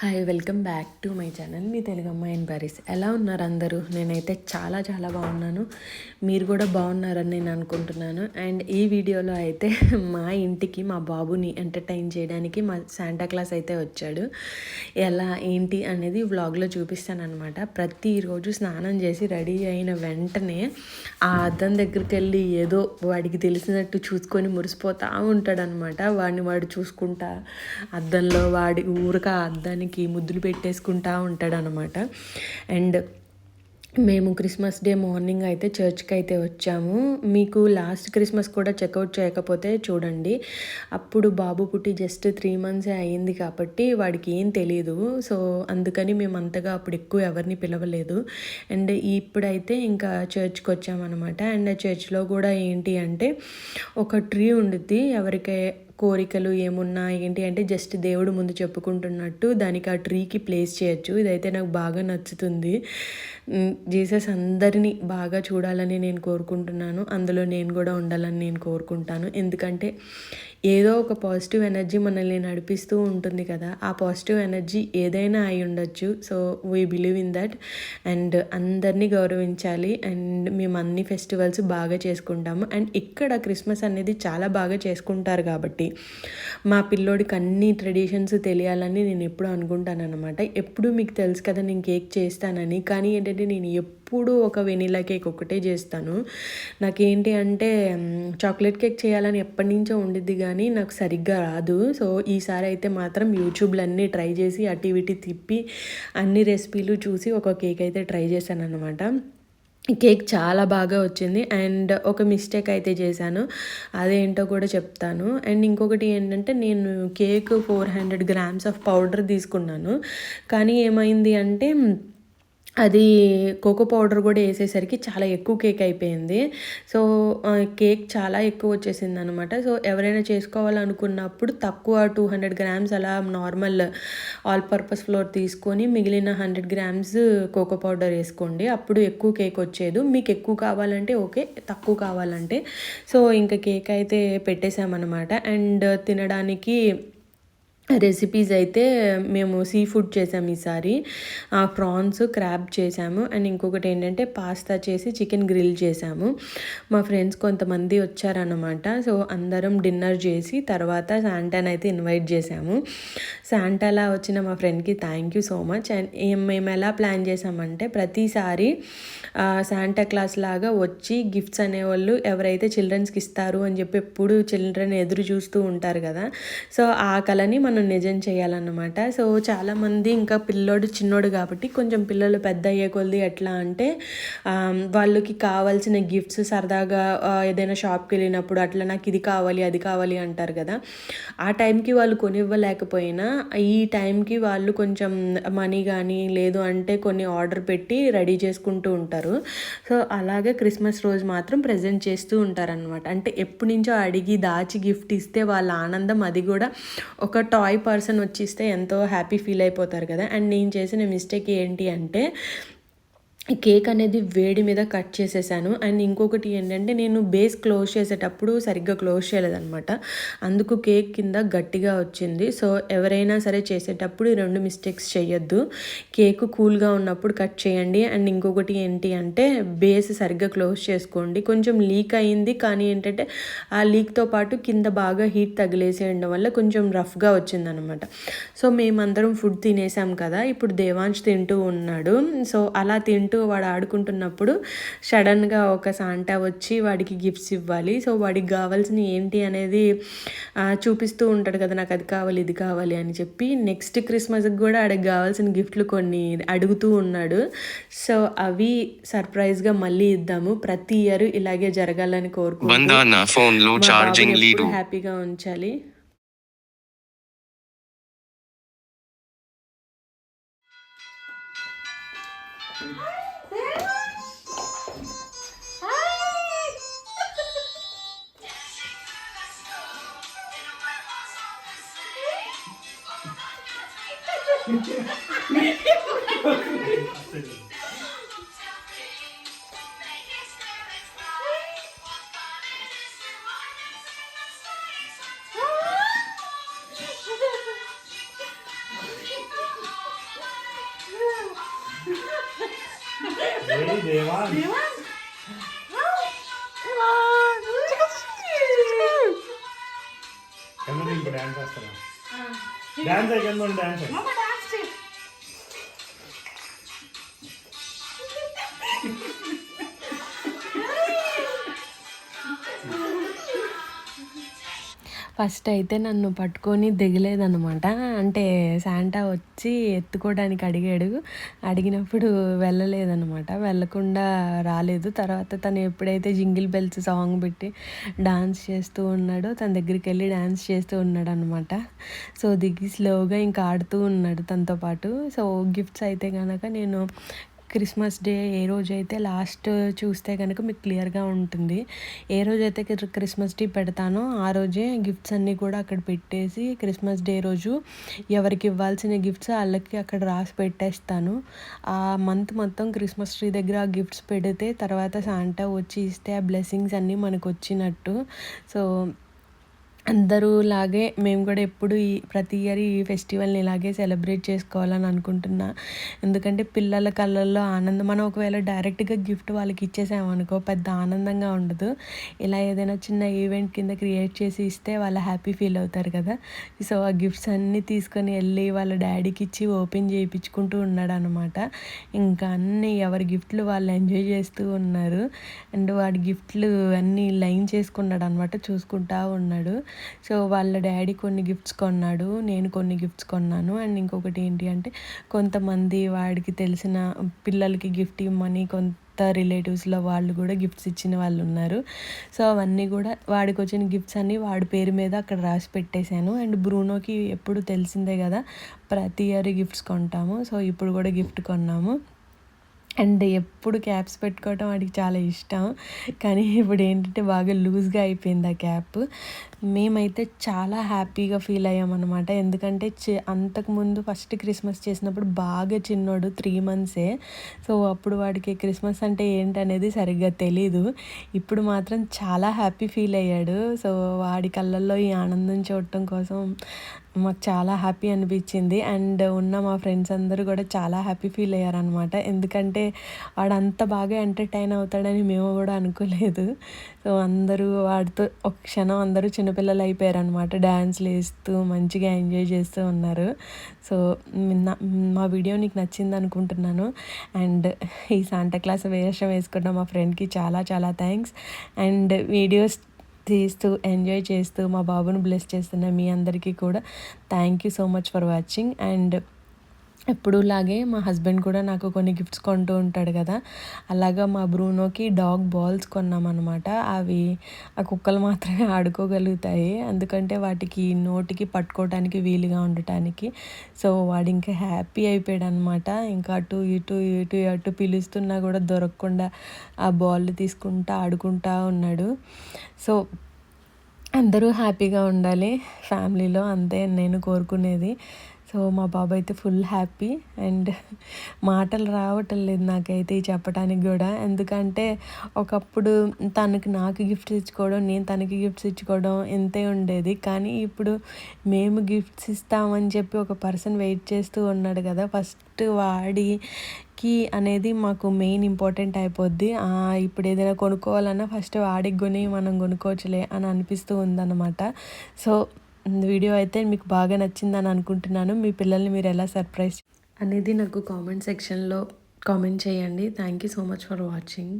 Hi, welcome back to my channel మీ తెలుగు అమ్మాయి in Paris. ఎలా ఉన్నారు అందరూ? నేనైతే చాలా చాలా బాగున్నాను. మీరు కూడా బాగున్నారని నేను అనుకుంటున్నాను. అండ్ ఈ వీడియోలో అయితే మా ఇంటికి మా బాబుని ఎంటర్టైన్ చేయడానికి మా శాంటా క్లాస్ అయితే వచ్చాడు. ఎలా ఏంటి అనేది వ్లాగ్లో చూపిస్తాను అనమాట. ప్రతిరోజు స్నానం చేసి రెడీ అయిన వెంటనే ఆ అద్దం దగ్గరికి వెళ్ళి ఏదో వాడికి తెలిసినట్టు చూసుకొని మురిసిపోతూ ఉంటాడనమాట. వాడిని వాడు చూసుకుంటా అద్దంలో వాడి ఊరక అద్దానికి ముద్దులు పెట్టేసుకుంటా ఉంటాడనమాట. అండ్ మేము క్రిస్మస్ డే మార్నింగ్ అయితే చర్చ్కి అయితే వచ్చాము. మీకు లాస్ట్ క్రిస్మస్ కూడా చెక్అవుట్ చేయకపోతే చూడండి. అప్పుడు బాబు పుట్టి జస్ట్ 3 months అయ్యింది కాబట్టి వాడికి ఏం తెలియదు. సో అందుకని మేము అంతగా అప్పుడు ఎక్కువ ఎవరిని పిలవలేదు. అండ్ ఇప్పుడైతే ఇంకా చర్చ్కి వచ్చామన్నమాట. అండ్ చర్చ్లో కూడా ఏంటి అంటే ఒక ట్రీ ఉండుద్ది. ఎవరికై కోరికలు ఏమున్నా ఏంటి అంటే జస్ట్ దేవుడు ముందు చెప్పుకుంటున్నట్టు దానికి ఆ ట్రీకి ప్లేస్ చేయొచ్చు. ఇదైతే నాకు బాగా నచ్చుతుంది. జీసస్ అందరినీ బాగా చూడాలని నేను కోరుకుంటున్నాను. అందులో నేను కూడా ఉండాలని నేను కోరుకుంటాను. ఎందుకంటే ఏదో ఒక పాజిటివ్ ఎనర్జీ మనల్ని నడిపిస్తూ ఉంటుంది కదా. ఆ పాజిటివ్ ఎనర్జీ ఏదైనా అయి ఉండొచ్చు. So we believe in that. And అందరినీ గౌరవించాలి. అండ్ మేము అన్ని ఫెస్టివల్స్ బాగా చేసుకుంటాము. అండ్ ఇక్కడ క్రిస్మస్ అనేది చాలా బాగా చేసుకుంటారు కాబట్టి మా పిల్లోడికి అన్ని ట్రెడిషన్స్ తెలియాలని నేను ఎప్పుడు అనుకుంటాను అనమాట. ఎప్పుడు మీకు తెలుసు కదా నేను కేక్ చేస్తానని. కానీ ఏంటంటే నేను ఎప్పుడు ఒక వెనీలా కేక్ ఒకటే చేస్తాను. నాకేంటి అంటే చాక్లెట్ కేక్ చేయాలని ఎప్పటి నుంచో ఉండిద్ది కానీ నాకు సరిగ్గా రాదు. సో ఈసారి అయితే మాత్రం యూట్యూబ్లో అన్నీ ట్రై చేసి అటు ఇటు తిప్పి అన్ని రెసిపీలు చూసి ఒక కేక్ అయితే ట్రై చేశాను అనమాట. కేక్ చాలా బాగా వచ్చింది. అండ్ ఒక మిస్టేక్ అయితే చేశాను, అదేంటో కూడా చెప్తాను. అండ్ ఇంకొకటి ఏంటంటే నేను కేక్ 400 grams ఆఫ్ పౌడర్ తీసుకున్నాను. కానీ ఏమైంది అంటే అది కోకో పౌడర్ కూడా వేసేసరికి చాలా ఎక్కువ కేక్ అయిపోయింది. సో కేక్ చాలా ఎక్కువ వచ్చేసింది అనమాట. సో ఎవరైనా చేసుకోవాలనుకున్నప్పుడు తక్కువ 200 grams అలా నార్మల్ ఆల్ పర్పస్ ఫ్లోర్ తీసుకొని మిగిలిన 100 grams కోకో పౌడర్ వేసుకోండి. అప్పుడు ఎక్కువ కేక్ వచ్చేది. మీకు ఎక్కువ కావాలంటే ఓకే, తక్కువ కావాలంటే. సో ఇంకా కేక్ అయితే పెట్టేసామన్నమాట. అండ్ తినడానికి రెసిపీస్ అయితే మేము సీ ఫుడ్ చేసాము ఈసారి. ప్రాన్స్ క్రాబ్ చేసాము. అండ్ ఇంకొకటి ఏంటంటే పాస్తా చేసి చికెన్ గ్రిల్ చేసాము. మా ఫ్రెండ్స్ కొంతమంది వచ్చారన్నమాట. సో అందరం డిన్నర్ చేసి తర్వాత శాంటాని అయితే ఇన్వైట్ చేసాము. శాంటాలా వచ్చిన మా ఫ్రెండ్కి thank you so much. And మేము ఎలా ప్లాన్ చేసామంటే ప్రతిసారి శాంటా క్లాస్ లాగా వచ్చి గిఫ్ట్స్ అనేవాళ్ళు ఎవరైతే చిల్డ్రన్స్కి ఇస్తారు అని చెప్పి ఎప్పుడు చిల్డ్రన్ ఎదురు చూస్తూ ఉంటారు కదా. సో ఆ కళని మనం నిజం చేయాలన్నమాట. సో చాలామంది ఇంకా పిల్లోడు చిన్నోడు కాబట్టి కొంచెం పిల్లలు పెద్ద అయ్యే కొద్ది ఎట్లా అంటే వాళ్ళకి కావాల్సిన గిఫ్ట్స్ సరదాగా ఏదైనా షాప్కి వెళ్ళినప్పుడు అట్లా నాకు ఇది కావాలి అది కావాలి అంటారు కదా. ఆ టైంకి వాళ్ళు కొనివ్వలేకపోయినా ఈ టైంకి వాళ్ళు కొంచెం మనీ కానీ లేదు అంటే కొన్ని ఆర్డర్ పెట్టి రెడీ చేసుకుంటూ ఉంటారు. సో అలాగే క్రిస్మస్ రోజు మాత్రం ప్రజెంట్ చేస్తూ ఉంటారనమాట. అంటే ఎప్పటి నుంచో అడిగి దాచి గిఫ్ట్ ఇస్తే వాళ్ళ ఆనందం అది కూడా ఒక టాయ్ పర్సన్ వచ్చి ఇస్తే ఎంతో హ్యాపీ ఫీల్ అయిపోతారు కదా. అండ్ నేను చేసిన మిస్టేక్ ఏంటి అంటే కేక్ అనేది వేడి మీద కట్ చేసేసాను. అండ్ ఇంకొకటి ఏంటంటే నేను బేస్ క్లోజ్ చేసేటప్పుడు సరిగ్గా క్లోజ్ చేయలేదన్నమాట. అందుకు కేక్ కింద గట్టిగా వచ్చింది. సో ఎవరైనా సరే చేసేటప్పుడు ఈ 2 మిస్టేక్స్ చేయొద్దు. కేక్ కూల్గా ఉన్నప్పుడు కట్ చేయండి. అండ్ ఇంకొకటి ఏంటి అంటే బేస్ సరిగ్గా క్లోజ్ చేసుకోండి. కొంచెం లీక్ అయింది కానీ ఏంటంటే ఆ లీక్తో పాటు కింద బాగా హీట్ తగిలేసేయడం వల్ల కొంచెం రఫ్గా వచ్చిందనమాట. సో మేమందరం ఫుడ్ తినేసాం కదా. ఇప్పుడు దేవాంశ్ తింటూ ఉన్నాడు. సో అలా తింటూ వాడు ఆడుకుంటున్నప్పుడు సడన్గా ఒక శాంటా వచ్చి వాడికి గిఫ్ట్స్ ఇవ్వాలి. సో వాడికి కావాల్సిన ఏంటి అనేది చూపిస్తూ ఉంటాడు కదా, నాకు అది కావాలి ఇది కావాలి అని చెప్పి. నెక్స్ట్ క్రిస్మస్కి కూడా వాడికి కావాల్సిన గిఫ్ట్లు కొన్ని అడుగుతూ ఉన్నాడు. సో అవి సర్ప్రైజ్గా మళ్ళీ ఇద్దాము. ప్రతి ఇయర్ ఇలాగే జరగాలని కోరుకుంటున్నాను. హ్యాపీగా ఉంచాలి. ఫస్ట్ అయితే నన్ను పట్టుకొని దిగలేదనమాట. అంటే శాంటా వచ్చి ఎత్తుకోవడానికి అడిగినప్పుడు వెళ్ళలేదనమాట. వెళ్ళకుండా రాలేదు. తర్వాత తను ఎప్పుడైతే జింగిల్ బెల్స్ సాంగ్ పెట్టి డాన్స్ చేస్తూ ఉన్నాడో తన దగ్గరికి వెళ్ళి డాన్స్ చేస్తూ ఉన్నాడనమాట. సో దిగి స్లోగా ఇంకా ఆడుతూ ఉన్నాడు తనతో పాటు. సో గిఫ్ట్స్ అయితే కనుక నేను క్రిస్మస్ డే ఏ రోజైతే లాస్ట్ చూస్తే కనుక మీకు క్లియర్గా ఉంటుంది. ఏ రోజైతే క్రిస్మస్ డే పెడతానో ఆ రోజే గిఫ్ట్స్ అన్నీ కూడా అక్కడ పెట్టేసి క్రిస్మస్ డే రోజు ఎవరికి ఇవ్వాల్సిన గిఫ్ట్స్ వాళ్ళకి అక్కడ రాసి పెట్టేస్తాను. ఆ మంత్ మొత్తం క్రిస్మస్ ట్రీ దగ్గర ఆ గిఫ్ట్స్ పెడితే తర్వాత శాంటా వచ్చి ఇస్తే ఆ బ్లెస్సింగ్స్ అన్నీ మనకు వచ్చినట్టు. సో అందరూ లాగే మేము కూడా ఎప్పుడు ప్రతి ఇయర్ ఈ ఫెస్టివల్ని ఇలాగే సెలబ్రేట్ చేసుకోవాలని అనుకుంటున్నా. ఎందుకంటే పిల్లల కళ్ళల్లో ఆనందం, మనం ఒకవేళ డైరెక్ట్గా గిఫ్ట్ వాళ్ళకి ఇచ్చేసామనుకో పెద్ద ఆనందంగా ఉండదు. ఇలా ఏదైనా చిన్న ఈవెంట్ కింద క్రియేట్ చేసి ఇస్తే వాళ్ళు హ్యాపీ ఫీల్ అవుతారు కదా. సో ఆ గిఫ్ట్స్ అన్నీ తీసుకొని వెళ్ళి వాళ్ళ డాడీకి ఇచ్చి ఓపెన్ చేయించుకుంటూ ఉన్నాడు అనమాట. ఇంకా అన్నీ ఎవరి గిఫ్ట్లు వాళ్ళు ఎంజాయ్ చేస్తూ ఉన్నారు. అండ్ వాడి గిఫ్ట్లు అన్నీ లైన్ చేసుకున్నాడు అనమాట, చూసుకుంటా ఉన్నాడు. సో వాళ్ళ డాడీ కొన్ని గిఫ్ట్స్ కొన్నాడు, నేను కొన్ని గిఫ్ట్స్ కొన్నాను. అండ్ ఇంకొకటి ఏంటి అంటే కొంతమంది వాడికి తెలిసిన పిల్లలకి గిఫ్ట్ ఇవ్వమని కొంత రిలేటివ్స్లో వాళ్ళు కూడా గిఫ్ట్స్ ఇచ్చిన వాళ్ళు ఉన్నారు. సో అవన్నీ కూడా వాడికి వచ్చిన గిఫ్ట్స్ అన్నీ వాడి పేరు మీద అక్కడ రాసి పెట్టేశాను. అండ్ బ్రూనోకి ఎప్పుడు తెలిసిందే కదా, ప్రతి ఇయర్ గిఫ్ట్స్ కొంటాము. సో ఇప్పుడు కూడా గిఫ్ట్ కొన్నాము. అండ్ ఎప్పుడు క్యాప్స్ పెట్టుకోవటం వాడికి చాలా ఇష్టం. కానీ ఇప్పుడు ఏంటంటే బాగా లూజ్గా అయిపోయింది ఆ క్యాప్. మేమైతే చాలా హ్యాపీగా ఫీల్ అయ్యామన్నమాట. ఎందుకంటే అంతకుముందు ఫస్ట్ క్రిస్మస్ చేసినప్పుడు బాగా చిన్నోడు 3 monthsే. సో అప్పుడు వాడికి క్రిస్మస్ అంటే ఏంటనేది సరిగ్గా తెలీదు. ఇప్పుడు మాత్రం చాలా హ్యాపీ ఫీల్ అయ్యాడు. సో వాడి కళ్ళల్లో ఈ ఆనందం చూడటం కోసం మాకు చాలా హ్యాపీ అనిపించింది. అండ్ ఉన్న మా ఫ్రెండ్స్ అందరూ కూడా చాలా హ్యాపీ ఫీల్ అయ్యారనమాట. ఎందుకంటే వాడు అంత బాగా ఎంటర్టైన్ అవుతాడని మేము కూడా అనుకోలేదు. సో అందరూ వాడితో ఒక క్షణం అందరూ చిన్నపిల్లలు అయిపోయారనమాట. డ్యాన్స్లు వేస్తూ మంచిగా ఎంజాయ్ చేస్తూ ఉన్నారు. సో మా వీడియో నీకు నచ్చింది అనుకుంటున్నాను. అండ్ ఈ శాంటా క్లాస్ వేషం వేసుకున్న మా ఫ్రెండ్కి చాలా చాలా థ్యాంక్స్. అండ్ వీడియోస్ తీస్తూ ఎంజాయ్ చేస్తూ మా బాబును బ్లెస్ చేస్తున్న మీ అందరికీ కూడా thank you so much for watching. And ఎప్పుడులాగే మా హస్బెండ్ కూడా నాకు కొన్ని గిఫ్ట్స్ కొంటూ ఉంటాడు కదా, అలాగా మా బ్రూనోకి డాగ్ బాల్స్ కొన్నామన్నమాట. అవి ఆ కుక్కలు మాత్రమే ఆడుకోగలుగుతాయి, ఎందుకంటే వాటికి నోటికి పట్టుకోవడానికి వీలుగా ఉండటానికి. సో వాడు ఇంకా హ్యాపీ అయిపోయాడు అనమాట. ఇంకా అటు ఇటు ఇటు అటు పిలుస్తున్నా కూడా దొరకకుండా ఆ బాల్ తీసుకుంటా ఆడుకుంటా ఉన్నాడు. సో అందరూ హ్యాపీగా ఉండాలి ఫ్యామిలీలో, అంతే నేను కోరుకునేది. సో మా బాబు అయితే ఫుల్ హ్యాపీ. అండ్ మాటలు రావటం లేదు నాకైతే చెప్పడానికి కూడా. ఎందుకంటే ఒకప్పుడు నాకు గిఫ్ట్స్ ఇచ్చుకోవడం, నేను తనకి గిఫ్ట్స్ ఇచ్చుకోవడం ఎంతే ఉండేది. కానీ ఇప్పుడు మేము గిఫ్ట్స్ ఇస్తామని చెప్పి ఒక పర్సన్ వెయిట్ చేస్తూ ఉన్నాడు కదా, ఫస్ట్ వాడికి అనేది మాకు మెయిన్ ఇంపార్టెంట్ అయిపోద్ది. ఇప్పుడు ఏదైనా కొనుక్కోవాలన్నా ఫస్ట్ వాడికి కొని మనం కొనుక్కోవచ్చులే అని అనిపిస్తూ ఉందన్నమాట. సో వీడియో అయితే మీకు బాగా నచ్చిందని అనుకుంటున్నాను. మీ పిల్లల్ని మీరు ఎలా సర్ప్రైజ్ అనేది నాకు కామెంట్ సెక్షన్లో కామెంట్ చేయండి. Thank you so much for watching.